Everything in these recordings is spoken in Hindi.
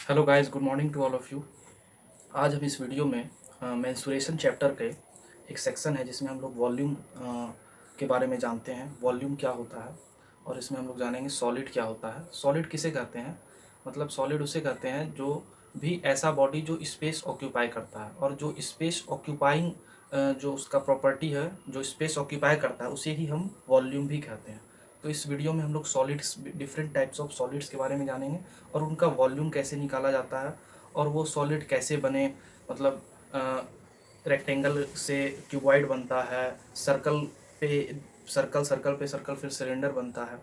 Hello guys, good morning to all of you. आज हम इस वीडियो में मेंस्ट्रुएशन चैप्टर के एक सेक्शन है जिसमें हम लोग वॉल्यूम के बारे में जानते हैं। वॉल्यूम क्या होता है और इसमें हम लोग जानेंगे सॉलिड क्या होता है। सॉलिड किसे कहते हैं? मतलब सॉलिड उसे कहते हैं जो भी ऐसा बॉडी जो स्पेस ऑक्यूपाई करता है, और जो स्पेस ऑक्यूपाइंग जो उसका प्रॉपर्टी है, जो स्पेस ऑक्यूपाई करता है, उसे ही हम वॉल्यूम भी कहते हैं। तो इस वीडियो में हम लोग solids, different types of solids के बारे में जानेंगे और उनका वॉल्यूम कैसे निकाला जाता है और वो सॉलिड कैसे बने। मतलब रेक्टेंगल से क्यूबॉइड बनता है, सर्कल पे सर्कल, सर्कल पे सर्कल, फिर सिलेंडर बनता है।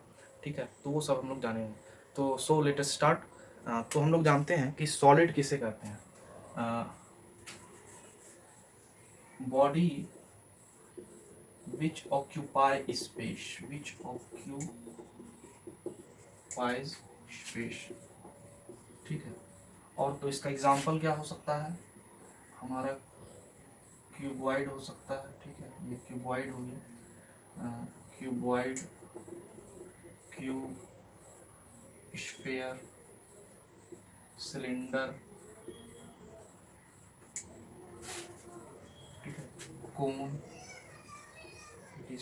ठीक है, तो वो सब हम लोग जानेंगे। तो सो लेट अस स्टार्ट। तो हम लोग जानते हैं कि सॉलिड किसे कहते हैं। Body which occupy space, which occupies space. ठीक है, और तो इसका एग्जाम्पल क्या हो सकता है? हमारा क्यूबॉइड हो सकता है। ठीक है, ये क्यूबॉइड हो गया। क्यूबॉइड, क्यूब, स्फेयर, सिलेंडर, ठीक है, कोन,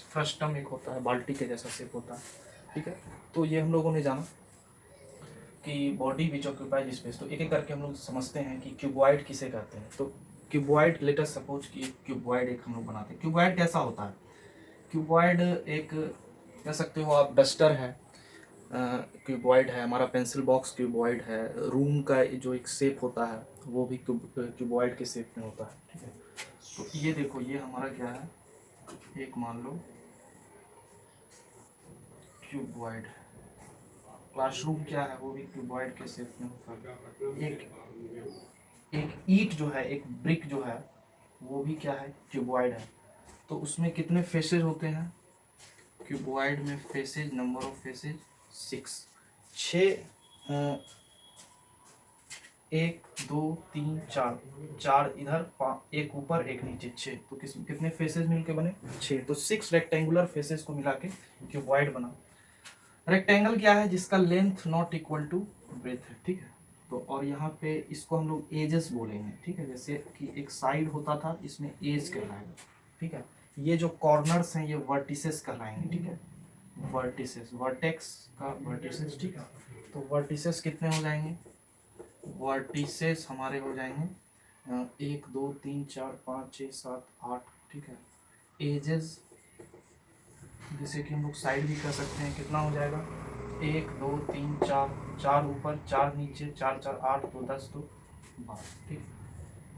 फ्रस्टम एक होता है, बाल्टी के जैसा शेप होता है। ठीक है, तो ये हम लोगों ने जाना कि बॉडी विच ऑक्यूपाइज स्पेस। तो एक एक करके हम लोग समझते हैं कि क्यूबॉइड किसे कहते हैं। तो क्यूबॉइड, लेट अस सपोज कि क्यूबॉइड एक हम लोग बनाते हैं। क्यूबॉइड कैसा होता है? क्यूबॉइड एक, कह सकते हो आप, डस्टर है। क्यूबॉइड है, हमारा पेंसिल बॉक्स क्यूबॉइड है। रूम का जो एक शेप होता है वो भी क्यूबॉइड के शेप में होता है। ठीक है, तो ये देखो, ये हमारा क्या है, एक मान लो क्यूबॉइड। क्लासरूम क्या है, वो भी क्यूबॉइड के शेप में होता है। एक एक ईंट जो है, एक ब्रिक जो है, वो भी क्या है, क्यूबॉइड है। तो उसमें कितने फेसेस होते हैं? क्यूबॉइड में फेसेज, नंबर ऑफ फेसेज 6, 6। एक, दो, तीन, चार, चार इधर, एक ऊपर एक नीचे, 6। तो कितने फेसेस मिलके बने? 6। तो 6 रेक्टेंगुलर फेसेस को मिला के क्यूबॉइड बना। रेक्टेंगल क्या है? जिसका length not equal to breadth है। ठीक है, तो और यहाँ पे इसको हम लोग एजेस बोलेंगे। ठीक है, जैसे कि एक साइड होता था, इसमें एज कहलाएगा। ठीक है, ये जो कॉर्नर्स हैं ये वर्टिसेस कहलाएंगे। ठीक है, वर्टिसेस, वर्टेक्स का वर्टिसेस। ठीक है, तो वर्टिसेस कितने हो जाएंगे? वर्टिसेस हमारे हो जाएंगे 1, 2, 3, 4, 5, 6, 7, 8। ठीक है, एजेस, जिसे कि हम लोग साइड भी कर सकते हैं, कितना हो जाएगा? 1, 2, 3, 4, 4 ऊपर, 4 नीचे, 4, 4, 8, तो 10, तो 12। ठीक,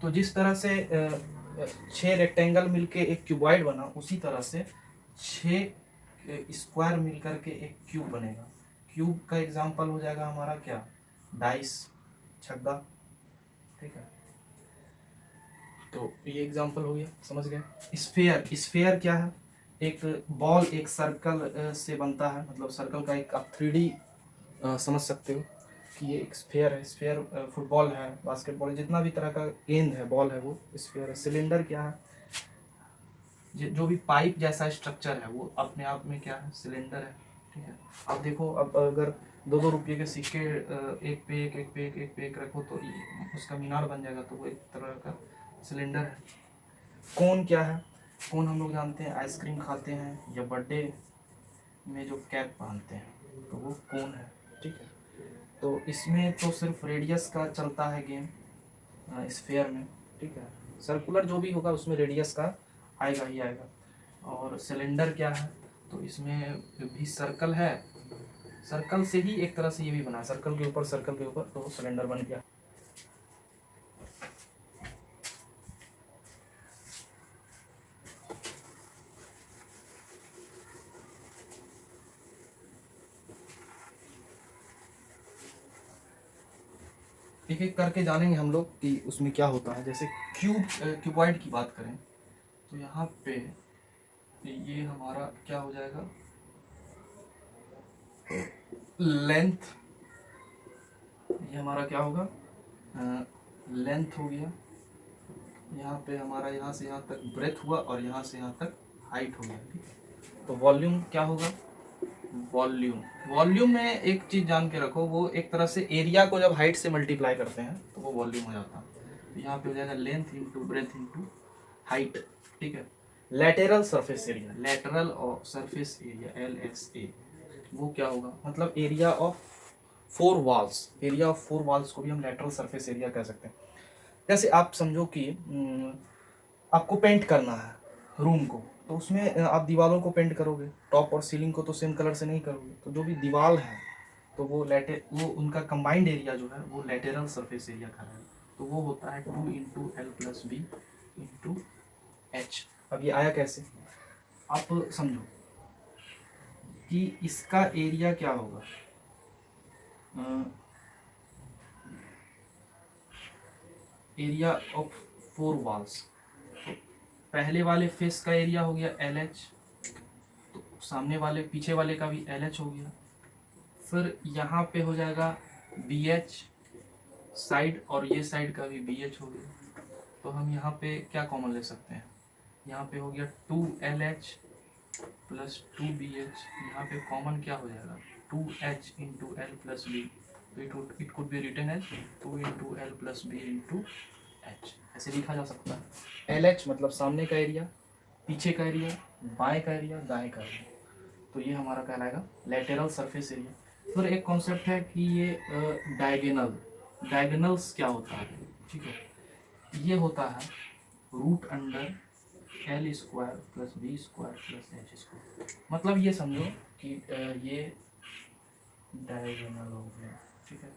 तो जिस तरह से 6 रेक्टेंगल मिलके एक क्यूबॉइड बना, उसी तरह से 6 स्क्वायर मिलकर के एक क्यूब बनेगा। क्यूब का एग्जाम्पल हो जाएगा हमारा क्या? डाइस, छक्का। ठीक है, तो ये एग्जाम्पल हो गया, समझ गए। स्फेयर, स्फेयर क्या है? एक बॉल एक सर्कल से बनता है। मतलब सर्कल का एक आप 3D समझ सकते हो कि ये एक स्फेयर है। स्फेयर फुटबॉल है, बास्केटबॉल है, जितना भी तरह का गेंद है, बॉल है, वो स्फेयर है। सिलेंडर क्या है? जो भी पाइप जैसा स्ट्रक्चर है वो अपने आप में क्या है? सिलेंडर है। ठीक है, अब देखो, अब अगर 2-2 रुपये के सिक्के एक पे एक, एक पे एक, एक पे एक रखो तो उसका मीनार बन जाएगा, तो वो एक तरह का सिलेंडर है। कोन क्या है? कोन हम लोग जानते हैं, आइसक्रीम खाते हैं या बर्थडे में जो कैप पहनते हैं, तो वो कोन है। ठीक है, तो इसमें तो सिर्फ रेडियस का चलता है गेम, स्फेयर में। ठीक है, सर्कुलर जो भी होगा उसमें रेडियस का आएगा ही आएगा। और सिलेंडर क्या है? तो इसमें भी सर्कल है, सर्कल से ही एक तरह से ये भी बना, सर्कल के ऊपर सर्कल के ऊपर, तो सिलेंडर बन गया। एक एक करके जानेंगे हम लोग कि उसमें क्या होता है। जैसे क्यूबॉइड की बात करें तो यहाँ पे ये हमारा क्या हो जाएगा? लेंथ, ये हमारा क्या होगा? लेंथ हो गया। यहाँ पे हमारा यहाँ से यहाँ तक ब्रेथ हुआ और यहाँ से यहाँ तक हाइट हो गया। ठीक है, तो वॉल्यूम क्या होगा? वॉल्यूम, वॉल्यूम में एक चीज जान के रखो, वो एक तरह से एरिया को जब हाइट से मल्टीप्लाई करते हैं तो वो वॉल्यूम हो जाता है। तो यहाँ पे हो जाएगा length into breadth into height, ठीक है। लेटरल सरफेस एरिया, लेटरल और सरफेस एरिया LSA, वो क्या होगा, मतलब area of 4 walls, area of 4 walls को भी हम लेटरल सरफेस एरिया कह सकते हैं। जैसे आप समझो कि आपको पेंट करना है रूम को, तो उसमें आप दीवारों को पेंट करोगे, टॉप और सीलिंग को तो सेम कलर से नहीं करोगे, तो जो भी दीवार है तो वो उनका कंबाइंड एरिया जो है वो लेटरल सरफेस एरिया का है, तो वो होता है 2 into L plus B into H. अब ये आया कैसे, आप समझो कि इसका एरिया क्या होगा, एरिया ऑफ 4 वॉल्स, पहले वाले फेस का एरिया हो गया LH, तो सामने वाले पीछे वाले का भी LH हो गया, फिर यहाँ पे हो जाएगा BH साइड और ये साइड का भी BH हो गया, तो हम यहाँ पे क्या कॉमन ले सकते हैं, यहाँ पे हो गया 2LH प्लस 2BH, यहाँ पे कॉमन क्या हो जाएगा 2H into L plus B, तो it could be written as 2 into L plus B into H, ऐसे लिखा जा सकता है। LH मतलब सामने का एरिया, पीछे का एरिया, बाएं का एरिया, दाएं का एरिया, तो ये हमारा कहलाएगा लेटरल सरफेस एरिया। फिर एक कॉन्सेप्ट है कि ये डायगोनल, डायगोनल्स क्या होता है, ठीक है, ये होता है root under L square plus B square plus H square, मतलब ये समझो कि ये डायगोनल हो गया, ठीक है,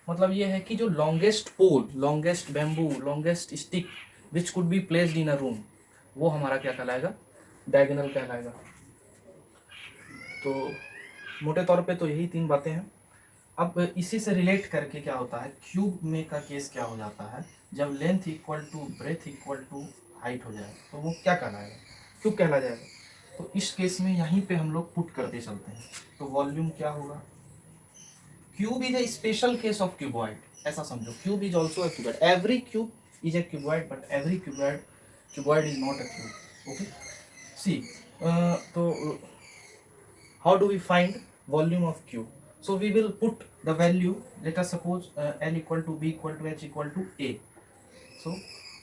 मतलब ये है कि जो longest pole, longest bamboo, longest stick which could be placed in a room, वो हमारा क्या कहलाएगा, डायगोनल कहलाएगा। तो मोटे तौर पे तो यही 3 बातें हैं। अब इसी से रिलेट करके क्या होता है, क्यूब में का केस क्या हो जाता है, जब length equal to breadth equal to height हो जाए तो वो क्या कहलाएगा, क्यूब कहला जाएगा। तो इस केस में यहीं पे हम लोग पुट करते चलते हैं, तो वॉल्यूम क्या होगा, cube is a special case of cuboid, ऐसा समझो, cube is also a cuboid, every cube is a cuboid but every cuboid is not a cube, okay। See, तो how do we find volume of cube, so we will put the value, let us suppose L equal to B equal to H equal to A, so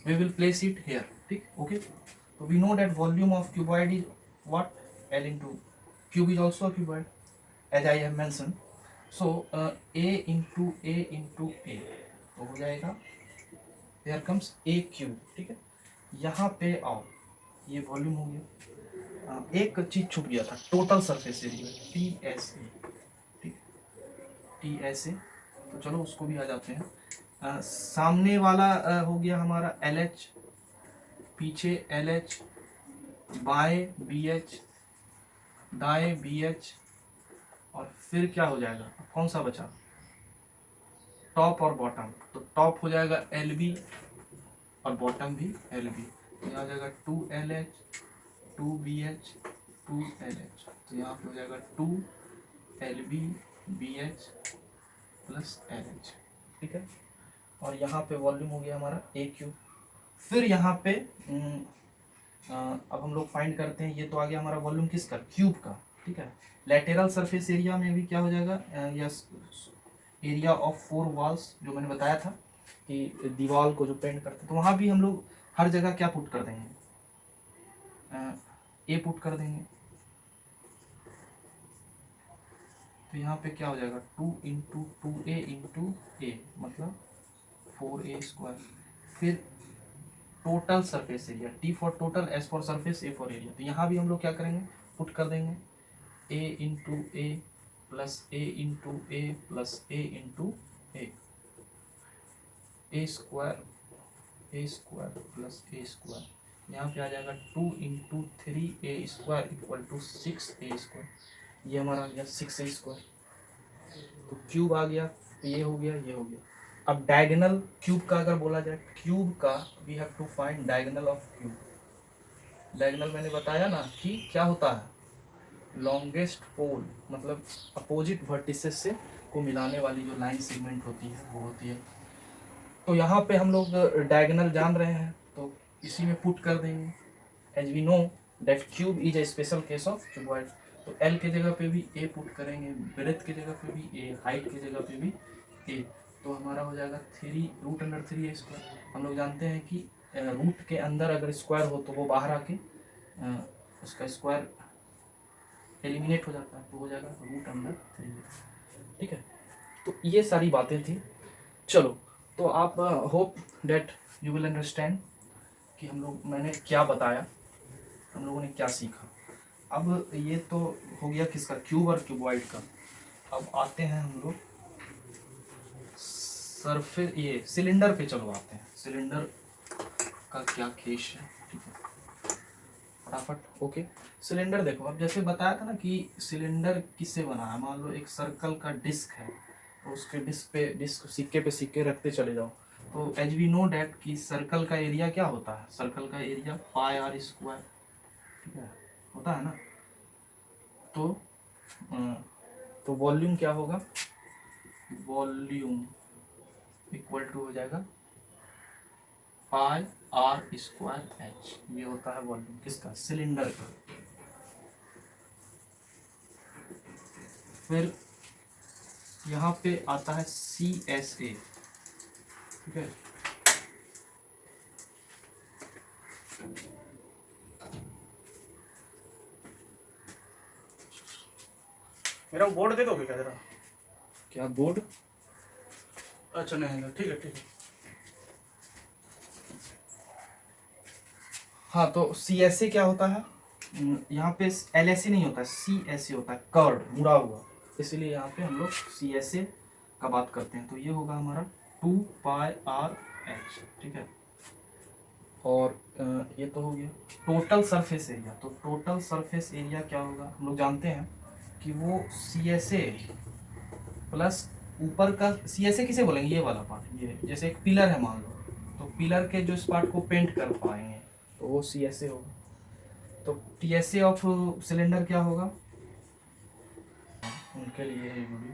we will place it here, ठीक, okay। So we know that volume of cuboid is what, L into, cube is also a cuboid as I have mentioned, so A into A तो हो जाएगा, here comes A cube, ठीक है। यहाँ पे आओ, ये वॉल्यूम हो गया, एक चीज छूट गया था, टोटल सरफेस एरिया TSA, ठीक, TSA, तो चलो उसको भी आ जाते हैं। सामने वाला हो गया हमारा LH, पीछे LH, बाएं BH, दाएं BH, और फिर क्या हो जाएगा, कौन सा बचा, टॉप और बॉटम, तो टॉप हो जाएगा LB और बॉटम भी LB, तो यहाँ हो जाएगा 2LH 2BH 2LH, तो यहाँ पे हो जाएगा 2LB BH प्लस LH, ठीक है। और यहाँ पे वॉल्यूम हो गया हमारा AQ। फिर यहाँ पे अब हम लोग फाइंड करते हैं, ये तो आ गया हमारा वॉल्यूम किसका, क्यूब का, ठीक है। लेटरल सरफेस एरिया में भी क्या हो जाएगा, यस, एरिया ऑफ 4 वॉल्स, जो मैंने बताया था कि दीवार को जो पेंट करते हैं, तो वहाँ भी हम लोग हर जगह क्या पुट कर देंगे, ए पुट कर देंगे, तो यहाँ पे क्या हो जाएगा 2 इंटू 2A इंटू ए, मतलब 4A स्क्वायर। फिर total surface area, T for total, S for surface, A for area, तो यहाँ भी हम लोग क्या करेंगे, पुट कर देंगे A into A plus A into A plus A into A square plus A square, यहाँ पे आ जाएगा 2 into 3A square equal to 6A square, ये हमारा आ गया 6A स्क्वायर, तो क्यूब आ गया, ये हो गया, ये हो गया। अब डायगोनल क्यूब का अगर बोला जाए, क्यूब का we have to find diagonal of cube. Diagonal मैंने बताया ना कि क्या होता है, लॉन्गेस्ट पोल, मतलब अपोजिट वर्टिसेस से को मिलाने वाली जो लाइन सेगमेंट होती है वो होती है। तो यहाँ पे हम लोग डायगोनल जान रहे हैं, तो इसी में पुट कर देंगे, as we know that cube is a special case of cuboid. तो एल के जगह पे भी ए पुट करेंगे, ब्रेथ की जगह पे भी ए, हाइट की जगह पे भी ए, तो हमारा हो जाएगा 3√√3a²। हम लोग जानते हैं कि रूट के अंदर अगर स्क्वायर हो तो वो बाहर आके उसका स्क्वायर एलिमिनेट हो जाता है, तो हो जाएगा √√3। ठीक है, तो ये सारी बातें थी। चलो, तो आप hope that you will understand कि मैंने क्या बताया, हम लोगों ने क्या सीखा। अब ये तो हो गया किसका, क्यूब और क्यूबॉइड का। अब आते हैं हम लोग सरफेस, ये सिलेंडर पे चलो आते हैं। सिलेंडर का क्या केस है, ठीक है, फटाफट। ओके, सिलेंडर देखो, अब जैसे बताया था ना कि सिलेंडर किससे बना है। मान लो एक सर्कल का डिस्क है, तो उसके डिस्क सिक्के पे सिक्के रखते चले जाओ। तो एज वी नो डैट कि सर्कल का एरिया क्या होता है, सर्कल का एरिया πr², ठीक है, होता है ना। तो तो वॉल्यूम क्या होगा, वॉल्यूम इक्वल टू हो जाएगा πr²h। ये होता है वॉल्यूम किसका, सिलेंडर का। फिर यहाँ पे आता है CSA, ठीक है। मेरा बोर्ड दे दोगे क्या जरा? क्या बोर्ड, अच्छा नहीं, ठीक है ठीक है। हाँ, तो CSA क्या होता है, यहाँ पे LSA नहीं होता, CSA होता है, कर्ड, मुड़ा हुआ, इसलिए यहाँ पे हम लोग CSA का बात करते हैं। तो ये होगा हमारा 2πrh, ठीक है। और ये तो हो गया टोटल सरफेस एरिया। तो टोटल सरफेस एरिया क्या होगा, हम लोग जानते हैं कि वो CSA प्लस ऊपर का, CSA किसे बोलेंगे, ये वाला पार्ट, ये जैसे एक पिलर है मान लो, तो पिलर के जो इस पार्ट को पेंट कर पाएंगे तो वो CSA होगा। तो TSA ऑफ सिलेंडर क्या होगा, उनके लिए है वीडियो,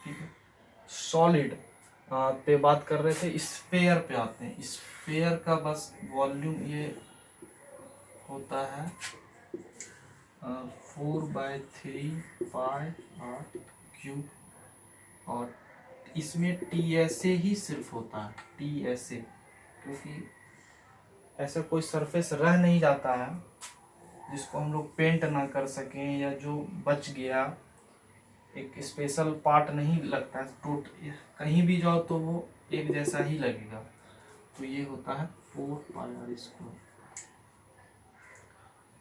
ठीक है। सॉलिड पे बात कर रहे थे, स्फेयर पे आते हैं। स्फेयर का बस वॉल्यूम ये होता है 4/3πr³, और इसमें TSA ही सिर्फ होता है, TSA, क्योंकि ऐसा कोई सरफेस रह नहीं जाता है जिसको हम लोग पेंट ना कर सकें, या जो बच गया एक स्पेशल पार्ट नहीं लगता है, टूट कहीं भी जाओ तो वो एक जैसा ही लगेगा। तो ये होता है 4πr²।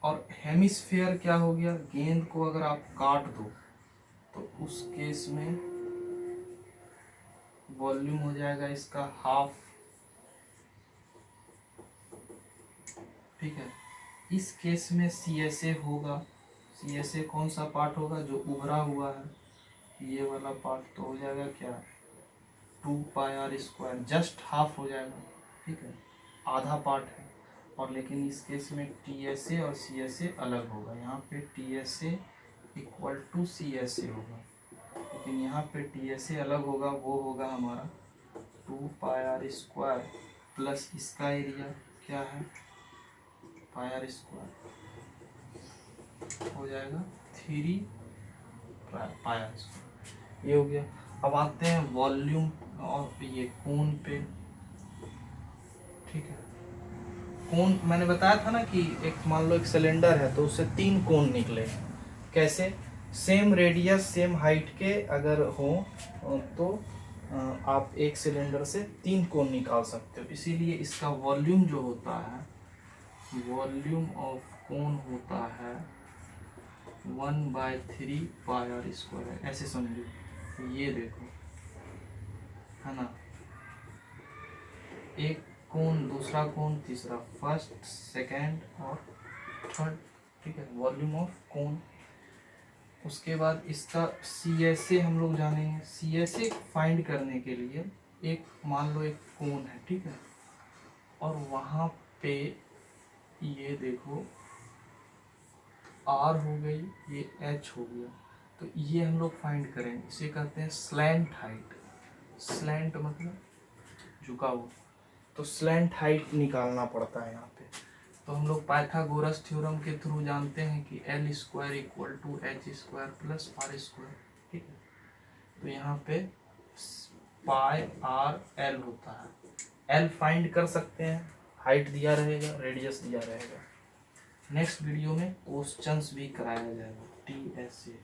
और हेमिस्फेयर क्या हो गया, गेंद को अगर आप काट दो तो उस केस में वॉल्यूम हो जाएगा इसका हाफ, ठीक है। इस केस में CSA होगा। CSA कौन सा पार्ट होगा, जो उभरा हुआ है, ये वाला पार्ट, तो हो जाएगा क्या 2πr², जस्ट हाफ हो जाएगा, ठीक है, आधा पार्ट है। और लेकिन इस केस में TSA और CSA अलग होगा, यहाँ पे TSA इक्वल टू CSA होगा, लेकिन यहाँ पे TSA अलग होगा, वो होगा हमारा 2πr² प्लस इसका एरिया क्या है πr², हो जाएगा 3πr², ये हो गया। अब आते हैं वॉल्यूम और ये कोन पे, ठीक है। कोन मैंने बताया था ना कि एक मान लो एक सिलेंडर है तो उससे 3 कोन निकले, कैसे, सेम रेडियस सेम हाइट के अगर हो तो आप एक सिलेंडर से 3 कोन निकाल सकते हो। इसीलिए इसका वॉल्यूम जो होता है, वॉल्यूम ऑफ कोन होता है 1/3πr², ऐसे समझो, ये देखो, है ना, एक कोन, दूसरा कोन, तीसरा, फर्स्ट, सेकंड और थर्ड, ठीक है, वॉल्यूम ऑफ कोन। उसके बाद इसका CSA हम लोग जानेंगे। CSA फाइंड करने के लिए एक मान लो एक कोन है, ठीक है, और वहाँ पे ये देखो R हो गई, ये H हो गया, तो ये हम लोग फाइंड करेंगे, इसे कहते हैं स्लैंट हाइट। स्लैंट मतलब झुका हुआ, तो स्लैंट हाइट निकालना पड़ता है यहाँ पे। तो हम लोग पाइथागोरस थ्योरम के थ्रू जानते हैं कि L square equal to H square plus R square, ठीक है। तो यहाँ पे पाई आर एल होता है, एल फाइंड कर सकते हैं, हाइट दिया रहेगा, रेडियस दिया रहेगा। नेक्स्ट वीडियो में क्वेश्चंस भी कराया जाएगा, टी एस ए,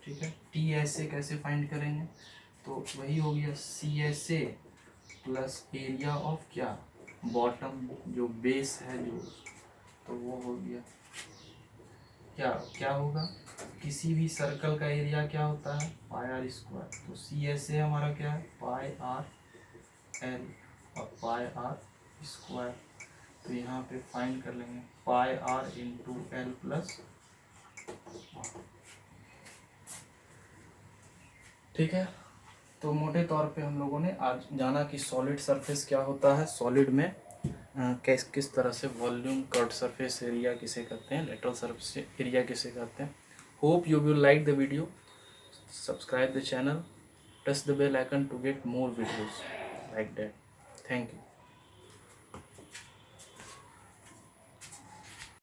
ठीक है। टी एस ए कैसे फाइंड करेंगे, तो वही हो गया C S A plus area of क्या, बॉटम जो बेस है जो, तो वो हो गया क्या, क्या होगा, किसी भी सर्कल का एरिया क्या होता है, पाई आर स्क्वायर। तो सी एस ए हमारा क्या है, पाई आर एल और पाई आर स्क्वायर। तो यहाँ पे फाइंड कर लेंगे पाई आर इंटू एल प्लस, ठीक है। तो मोटे तौर पे हम लोगों ने आज जाना कि सॉलिड सरफेस क्या होता है, सॉलिड में किस तरह से वॉल्यूम, कर्व सरफेस एरिया किसे कहते हैं, लेटरल सरफेस एरिया किसे कहते हैं। Hope you will like the video, subscribe the channel, press the bell icon to get more videos like that. Thank you.